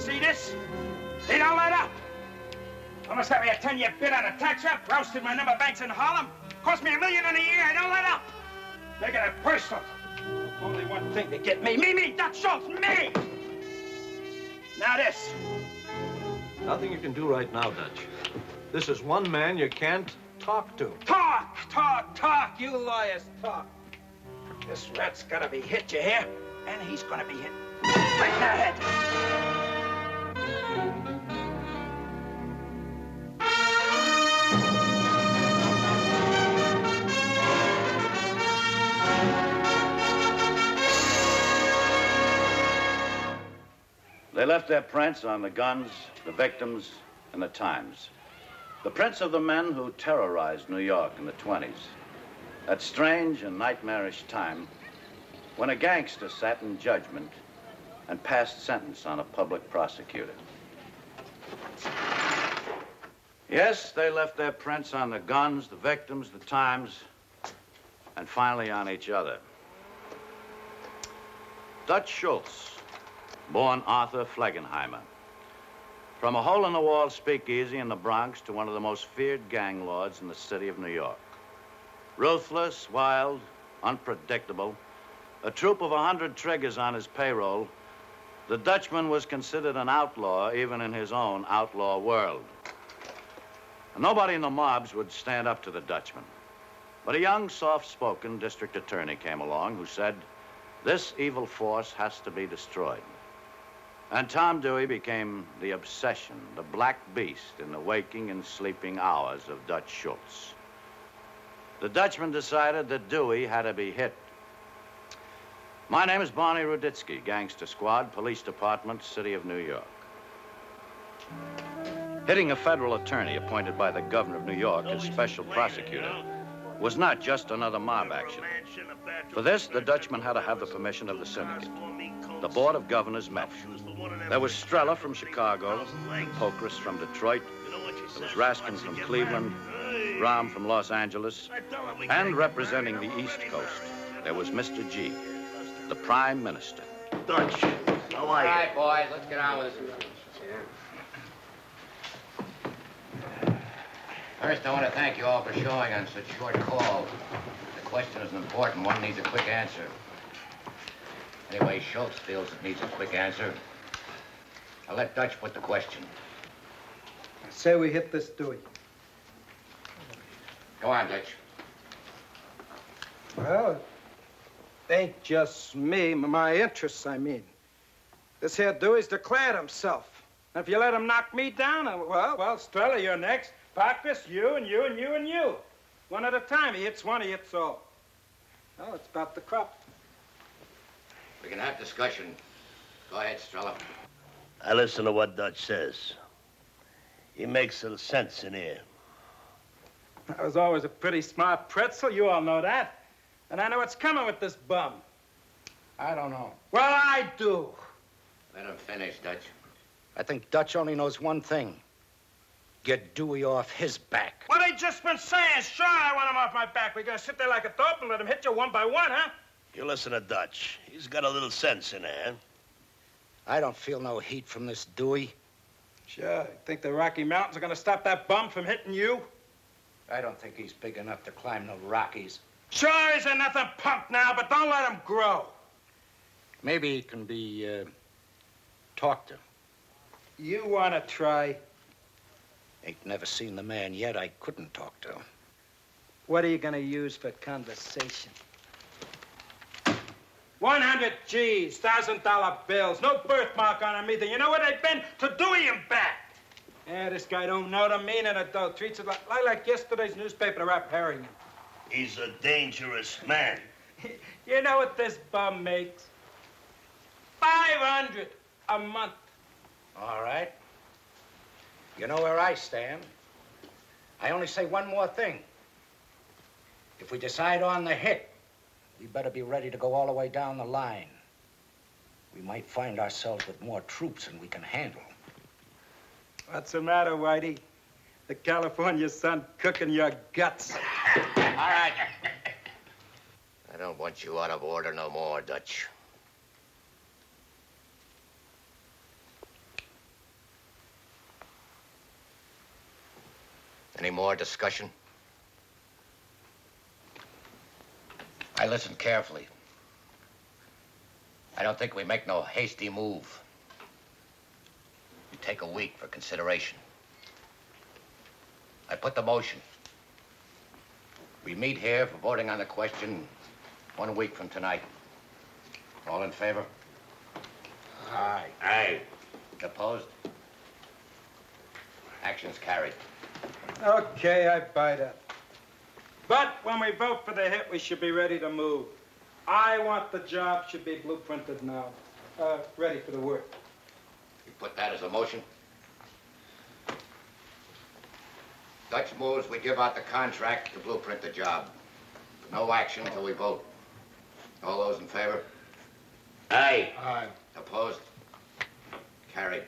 see this? They don't let up. Almost had me a 10-year bid on a tax rep, roasted my number banks in Harlem. Cost me $1 million in a year. I don't let up. Making it personal. Only one thing to get me. Me, Dutch Schultz, me! Now this. Nothing you can do right now, Dutch. This is one man you can't talk to. Talk! You lawyers talk. This rat's gotta be hit, you hear? And he's gonna be hit right in the head. They left their prints on the guns, the victims, and the times. The prints of the men who terrorized New York in the 20s. That strange and nightmarish time when a gangster sat in judgment and passed sentence on a public prosecutor. Yes, they left their prints on the guns, the victims, the times, and finally on each other. Dutch Schultz, born Arthur Flegenheimer. From a hole-in-the-wall speakeasy in the Bronx to one of the most feared gang lords in the city of New York. Ruthless, wild, unpredictable, a troop of 100 triggers on his payroll, the Dutchman was considered an outlaw even in his own outlaw world. And nobody in the mobs would stand up to the Dutchman. But a young, soft-spoken district attorney came along who said, this evil force has to be destroyed. And Tom Dewey became the obsession, the black beast in the waking and sleeping hours of Dutch Schultz. The Dutchman decided that Dewey had to be hit. My name is Barney Ruditsky, Gangster Squad, Police Department, City of New York. Hitting a federal attorney appointed by the governor of New York as special prosecutor was not just another mob action. For this, the Dutchman had to have the permission of the Syndicate. The Board of Governors met. There was Strella from Chicago, Pocris from Detroit, there was Raskin from Cleveland, Rahm from Los Angeles, and representing the East Coast, there was Mr. G, the Prime Minister. Dutch, how are you? All right, boys, let's get on with this. First, I want to thank you all for showing on such short call. The question is an important one, needs a quick answer. Anyway, Schultz feels it needs a quick answer. I'll let Dutch put the question. I say we hit this Dewey. Go on, Dutch. Well, it ain't just me, my interests, I mean. This here Dewey's declared himself. And if you let him knock me down, well, Strella, you're next. Parkers, you, and you, and you, and you. One at a time. He hits one, he hits all. Well, it's about the crop. We can have discussion. Go ahead, Strella. I listen to what Dutch says. He makes little sense in here. I was always a pretty smart pretzel, you all know that. And I know what's coming with this bum. I don't know. Well, I do. Let him finish, Dutch. I think Dutch only knows one thing. Get Dewey off his back. What I just been saying, sure, I want him off my back. We're gonna sit there like a dope and let him hit you one by one, huh? You listen to Dutch. He's got a little sense in there. I don't feel no heat from this Dewey. Sure, you think the Rocky Mountains are gonna stop that bum from hitting you? I don't think he's big enough to climb the Rockies. Sure, he's a nothing punk now, but don't let him grow. Maybe he can be, talked to. You wanna try? Ain't never seen the man yet I couldn't talk to. What are you gonna use for conversation? 100 G's, $1,000 bills, no birthmark on them either. You know where they've been? To Dewey and back. Yeah, this guy don't know the meaning of dough. Treats it like yesterday's newspaper to wrap herring in. He's a dangerous man. You know what this bum makes? 500 a month. All right. You know where I stand. I only say one more thing. If we decide on the hit, we better be ready to go all the way down the line. We might find ourselves with more troops than we can handle. What's the matter, Whitey? The California sun cooking your guts. All right. I don't want you out of order no more, Dutch. Any more discussion? I listened carefully. I don't think we make no hasty move. We take a week for consideration. I put the motion. We meet here for voting on the question 1 week from tonight. All in favor? Aye. Aye. Opposed? Action's carried. Okay, I buy that. But when we vote for the hit, we should be ready to move. I want the job should be blueprinted now. Ready for the work. You put that as a motion? Dutch moves, we give out the contract to blueprint the job. No action until we vote. All those in favor? Aye. Aye. Opposed? Carried.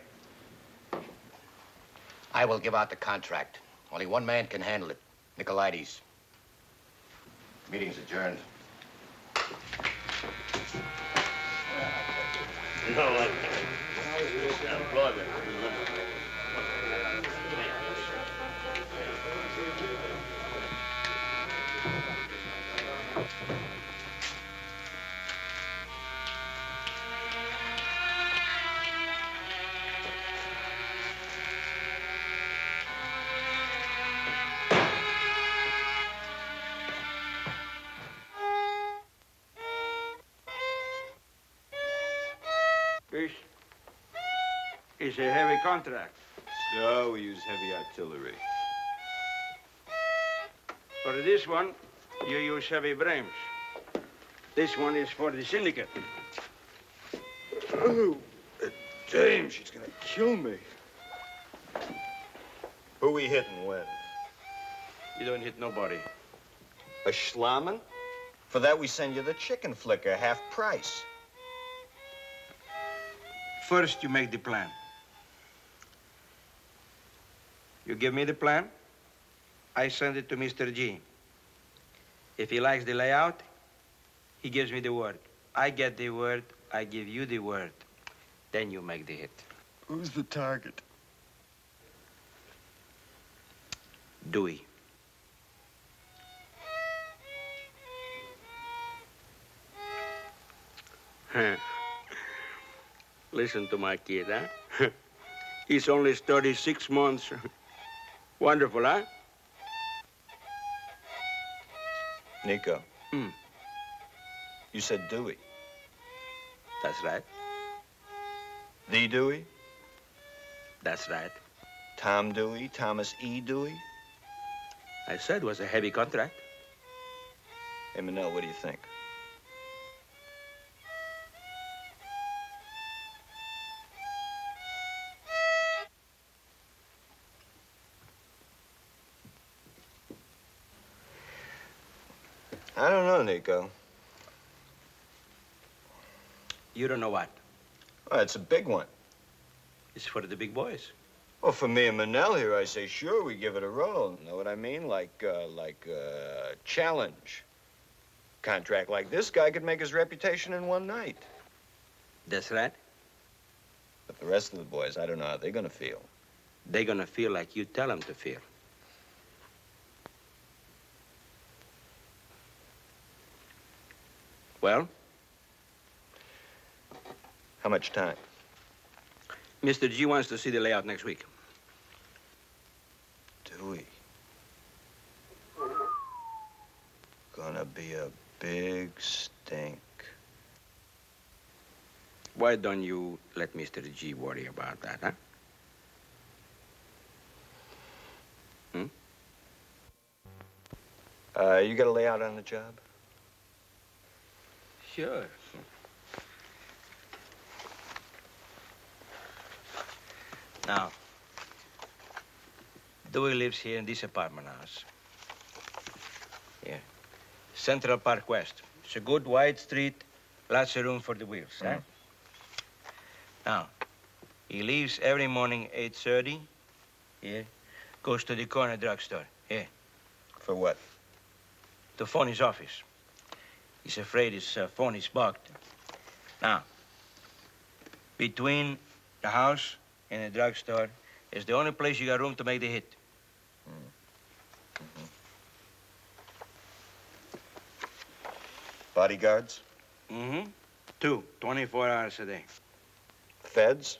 I will give out the contract. Only one man can handle it. Nicolaides. Meeting's adjourned. This is a heavy contract. So we use heavy artillery. For this one, you use heavy brains. This one is for the Syndicate. Oh, damn, she's gonna kill me. Who we hitting when? You don't hit nobody. A Schlamann? For that we send you the chicken flicker, half price. First, you make the plan. You give me the plan, I send it to Mr. G. If he likes the layout, he gives me the word. I get the word, I give you the word. Then you make the hit. Who's the target? Dewey. Listen to my kid, huh? He's only 36 months. Wonderful, huh? Nico. Hmm. You said Dewey. That's right. The Dewey? That's right. Tom Dewey? Thomas E. Dewey? I said it was a heavy contract. Hey, Manel, what do you think? I don't know, Nico. You don't know what? Oh, it's a big one. It's for the big boys. Well, for me and Manel here, I say, sure, we give it a roll. Know what I mean? Like challenge. Contract like this guy could make his reputation in one night. That's right. But the rest of the boys, I don't know how they're gonna feel. They're gonna feel like you tell them to feel. Well? How much time? Mr. G wants to see the layout next week. Dewey. Gonna be a big stink. Why don't you let Mr. G worry about that, huh? You got a layout on the job? Sure. Now, Dewey lives here in this apartment house. Here. Central Park West. It's a good wide street, lots of room for the wheels, huh? Now, he leaves every morning 8:30. Here. Goes to the corner drugstore. Here. For what? To phone his office. He's afraid his phone is bugged. Now, between the house and the drugstore is the only place you got room to make the hit. Bodyguards? Mm-hmm. 2, 24 hours a day. Feds?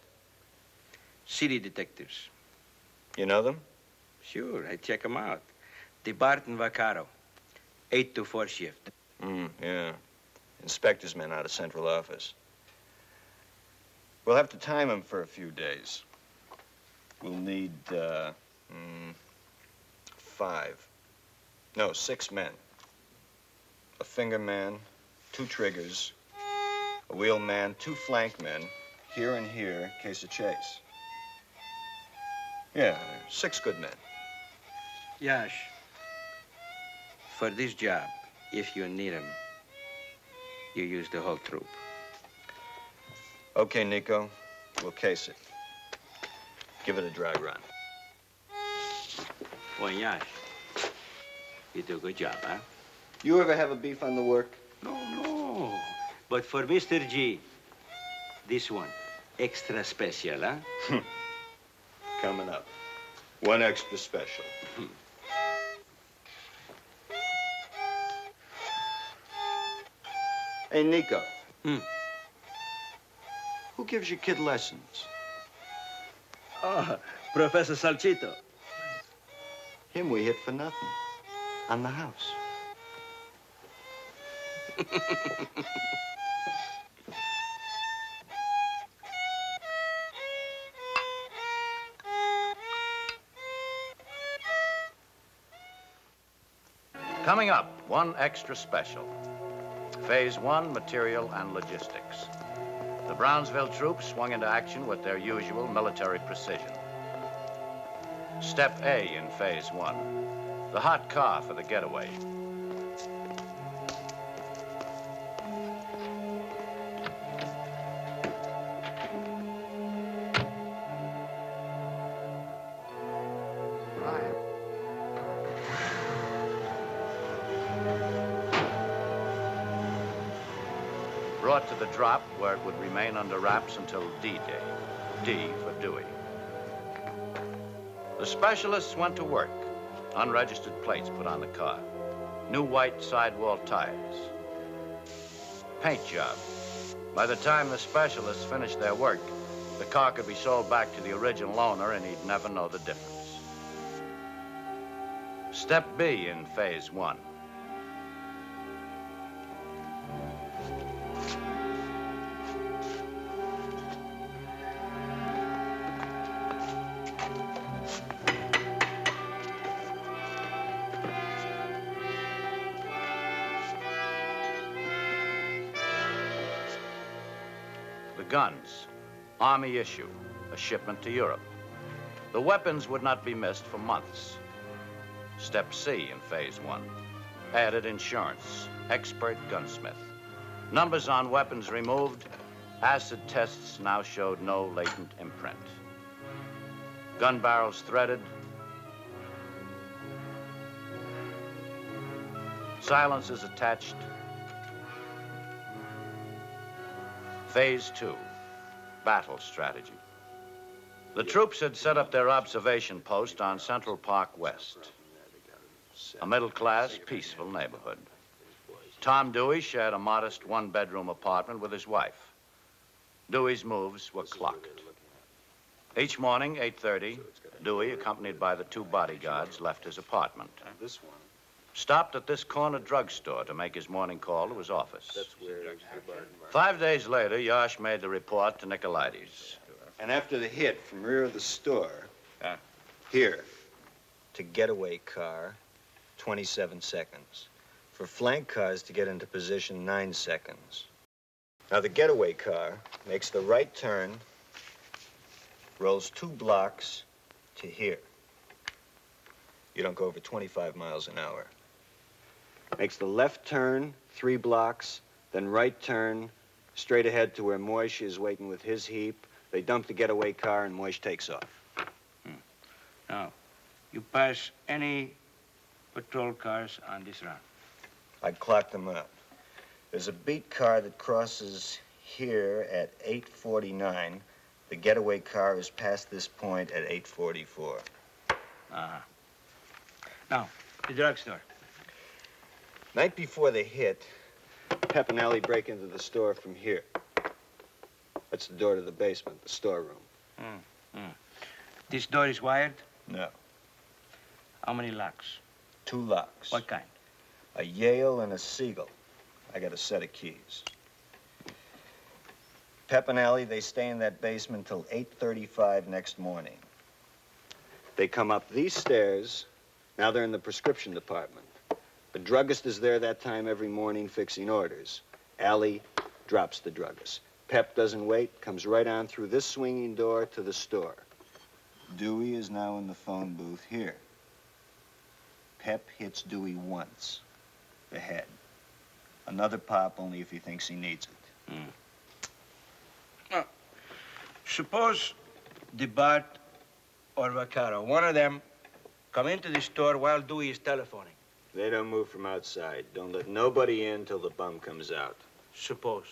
City detectives. You know them? Sure, I check them out. DeBart and Vaccaro. 8 to 4 shift. Yeah. Inspector's men out of central office. We'll have to time them for a few days. We'll need, 6 men. A finger man, 2 triggers, a wheel man, 2 flank men, here and here, in case of chase. Yeah, 6 good men. Yash, for this job, if you need them, you use the whole troop. Okay, Nico, we'll case it. Give it a dry run. Well, Yash, you do a good job, huh? You ever have a beef on the work? No. But for Mr. G, this one, extra special, huh? Coming up. 1 extra special. Hey, Nico. Who gives your kid lessons? Oh, Professor Salchito. Him we hit for nothing. On the house. Coming up, 1 extra special. Phase 1, material and logistics. The Brownsville troops swung into action with their usual military precision. Step A in Phase 1, the hot car for the getaway. Brought to the drop where it would remain under wraps until D-Day. D for Dewey. The specialists went to work. Unregistered plates put on the car. New white sidewall tires. Paint job. By the time the specialists finished their work, the car could be sold back to the original owner and he'd never know the difference. Step B in Phase 1. Guns, Army issue, a shipment to Europe. The weapons would not be missed for months. Step C in Phase 1. Added insurance, expert gunsmith. Numbers on weapons removed. Acid tests now showed no latent imprint. Gun barrels threaded. Silencers attached. Phase 2, battle strategy. The troops had set up their observation post on Central Park West, a middle-class, peaceful neighborhood. Tom Dewey shared a modest 1-bedroom apartment with his wife. Dewey's moves were clocked. Each morning, 8:30, Dewey, accompanied by the 2 bodyguards, left his apartment. Stopped at this corner drugstore to make his morning call to his office. 5 days later, Yash made the report to Nicolaides. And after the hit from rear of the store, here, to getaway car, 27 seconds. For flank cars to get into position, 9 seconds. Now, the getaway car makes the right turn, rolls 2 blocks to here. You don't go over 25 miles an hour. Makes the left turn, 3 blocks, then right turn, straight ahead to where Moish is waiting with his heap. They dump the getaway car and Moish takes off. Now, you pass any patrol cars on this route? I clocked them out. There's a beat car that crosses here at 8:49. The getaway car is past this point at 8:44. Now, the drugstore. Night before the hit, Pep and Allie break into the store from here. That's the door to the basement, the storeroom. This door is wired? No. How many locks? 2 locks. What kind? A Yale and a Seagull. I got a set of keys. Pep and Allie, they stay in that basement till 8:35 next morning. They come up these stairs. Now they're in the prescription department. The druggist is there that time every morning fixing orders. Allie drops the druggist. Pep doesn't wait, comes right on through this swinging door to the store. Dewey is now in the phone booth here. Pep hits Dewey once. The head. Another pop only if he thinks he needs it. Now, suppose DeBart or Vaccaro, one of them, come into the store while Dewey is telephoning. They don't move from outside. Don't let nobody in till the bum comes out. Suppose.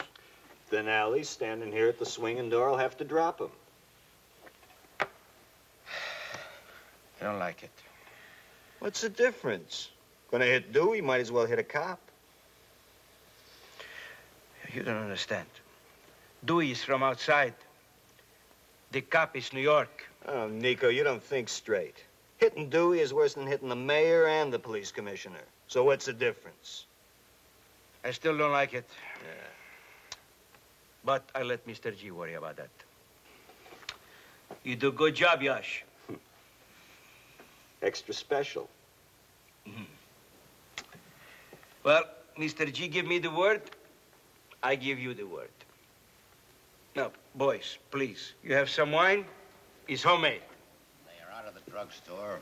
Then Allie, standing here at the swinging door, will have to drop him. I don't like it. What's the difference? Gonna hit Dewey, might as well hit a cop. You don't understand. Dewey is from outside. The cop is New York. Oh, Nico, you don't think straight. Hitting Dewey is worse than hitting the mayor and the police commissioner. So what's the difference? I still don't like it. Yeah. But I let Mr. G worry about that. You do a good job, Yash. Extra special. Well, Mr. G give me the word, I give you the word. Now, boys, please, you have some wine? It's homemade. They are out of the drugstore,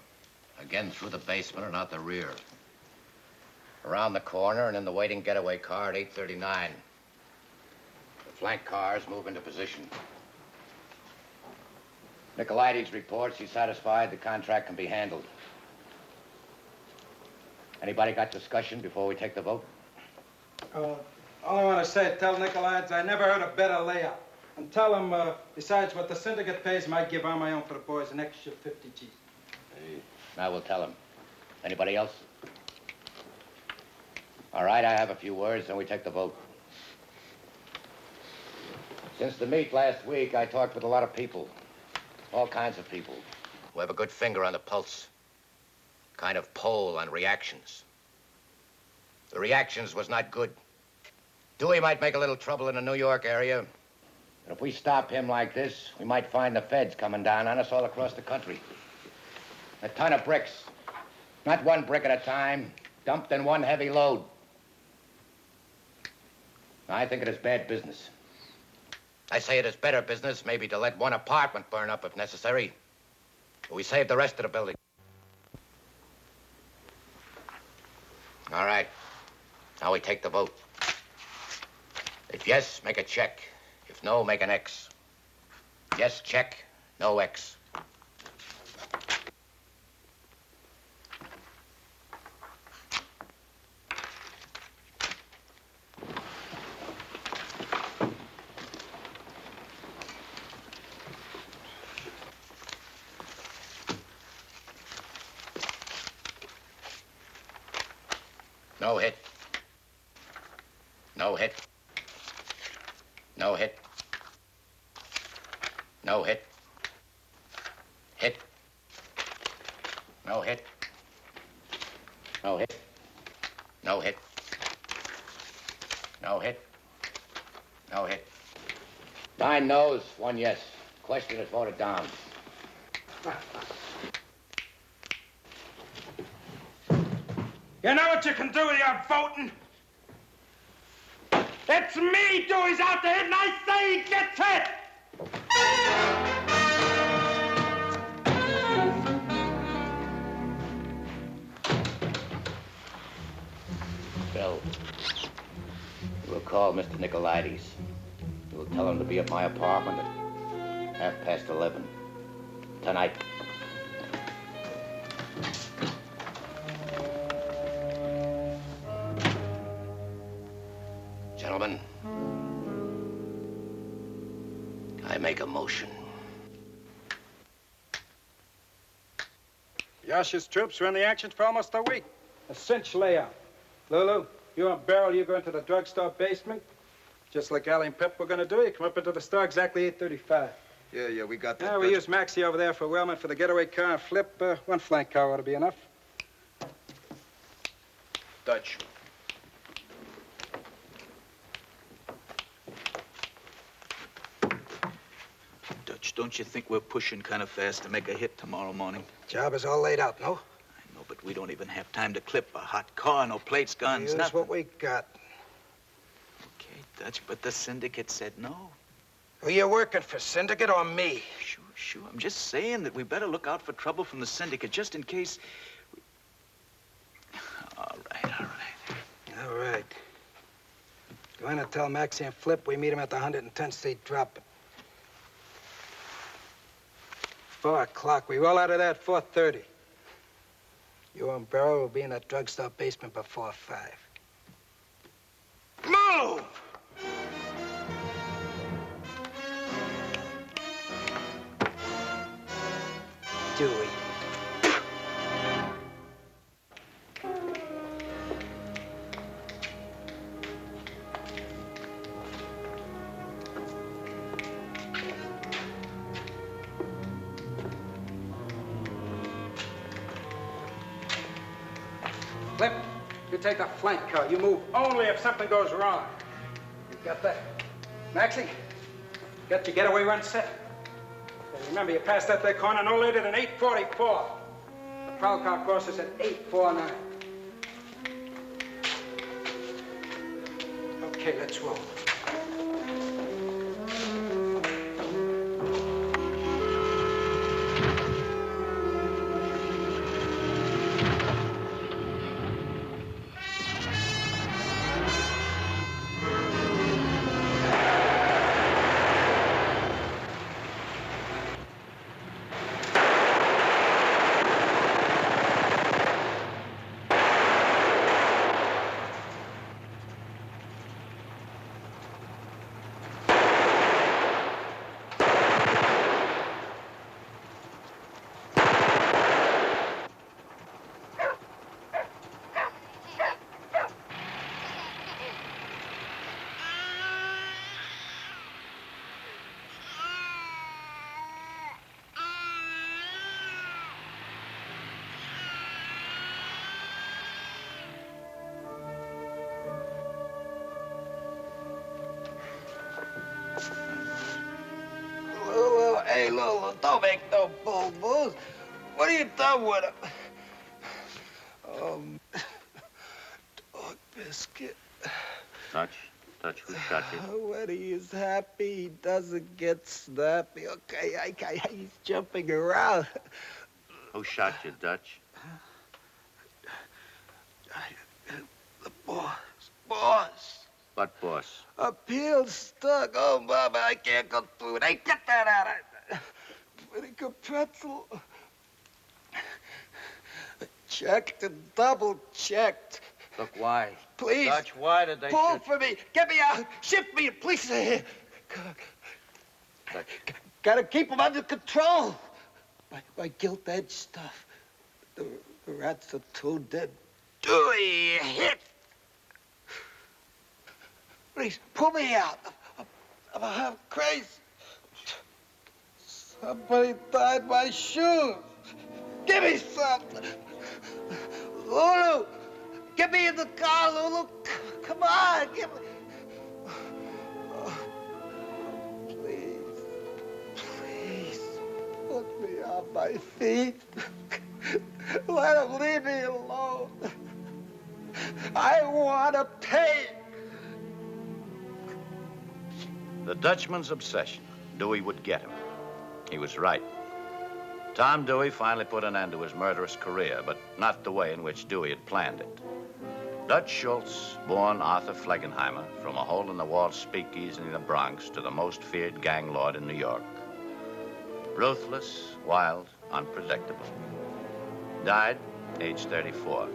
again through the basement and out the rear. Around the corner and in the waiting getaway car at 8:39. The flank cars move into position. Nicolaides reports he's satisfied the contract can be handled. Anybody got discussion before we take the vote? All I want to say, tell Nicolaides I never heard a better layout. And tell him, besides what the syndicate pays, I give on my own for the boys an extra 50 G's. I will tell him. Anybody else? All right, I have a few words, then we take the vote. Since the meet last week, I talked with a lot of people. All kinds of people who have a good finger on the pulse. Kind of poll on reactions. The reactions was not good. Dewey might make a little trouble in the New York area. But if we stop him like this, we might find the feds coming down on us all across the country. A ton of bricks. Not one brick at a time, dumped in one heavy load. I think it is bad business. I say it is better business maybe to let one apartment burn up if necessary. But we save the rest of the building. All right. Now we take the vote. If yes, make a check. If no, make an X. Yes, check. No X. No hit. No hit. No hit. No hit. Hit. No hit. No hit. No hit. No hit. No hit. 9 no's, 1 yes. Question is voted down. You know what you can do with your voting? It's me, Dewey's out there, and I say he gets hit! Bill, you will call Mr. Nicolaides. You will tell him to be at my apartment at 11:30 tonight. Gentlemen, I make a motion. Yash's troops were in the action for almost a week. A cinch layout. Lulu, You and Beryl, you go into the drugstore basement. Just like Allie and Pep were gonna do. You come up into the store exactly 8:35. Yeah, we got that. Yeah, we use Maxie over there for Wellman for the getaway car and Flip. One flank car ought to be enough. Dutch. Dutch, don't you think we're pushing kind of fast to make a hit tomorrow morning? Job is all laid out, no? I know, but we don't even have time to clip a hot car, no plates, guns, Use nothing. what we got. Okay, Dutch, but the Syndicate said no. Are you working for Syndicate or me? Sure. I'm just saying that we better look out for trouble from the Syndicate, just in case. All right. Go in and tell Maxie and Flip we meet him at the 110th Street drop. 4 o'clock. We roll out of there at 4:30. You and Beryl will be in that drugstore basement before 5. Move! Dewey. Flip, you take the flank car. You move only if something goes wrong. You got that? Maxie, got your getaway run set? Okay, remember, you passed that there corner no later than 8:44. The prowl car crosses at 8:49. Okay, let's roll. Hey, Lulu, don't make no boo-boos. What are you done with him? Dog biscuit. Dutch, who shot you? When he is happy, he doesn't get snappy. Okay, he's jumping around. Who shot you, Dutch? The boss. What boss? Appeal stuck. Oh, Mama, I can't go through it. Hey, get that out of Pretty good pretzel. Checked and double-checked. Look, why? Please. Dutch, why did they Pull shoot? for me. Get me out. Shift me. Police are here. Dutch. Gotta keep them under control. My gilt-edged stuff. The rats are too dead. Dewey, hit. Please, pull me out. I'm half crazy. Somebody tied my shoes. Give me some. Lulu, get me in the car, Lulu. Come on, give me. Oh, please, put me on my feet. Let him leave me alone. I want to pay. The Dutchman's obsession. Dewey would get him. He was right. Tom Dewey finally put an end to his murderous career, but not the way in which Dewey had planned it. Dutch Schultz, born Arthur Flegenheimer, from a hole-in-the-wall speakeasy in the Bronx to the most feared gang lord in New York. Ruthless, wild, unpredictable. Died, age 34.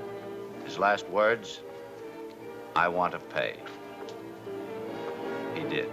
His last words, I want to pay. He did.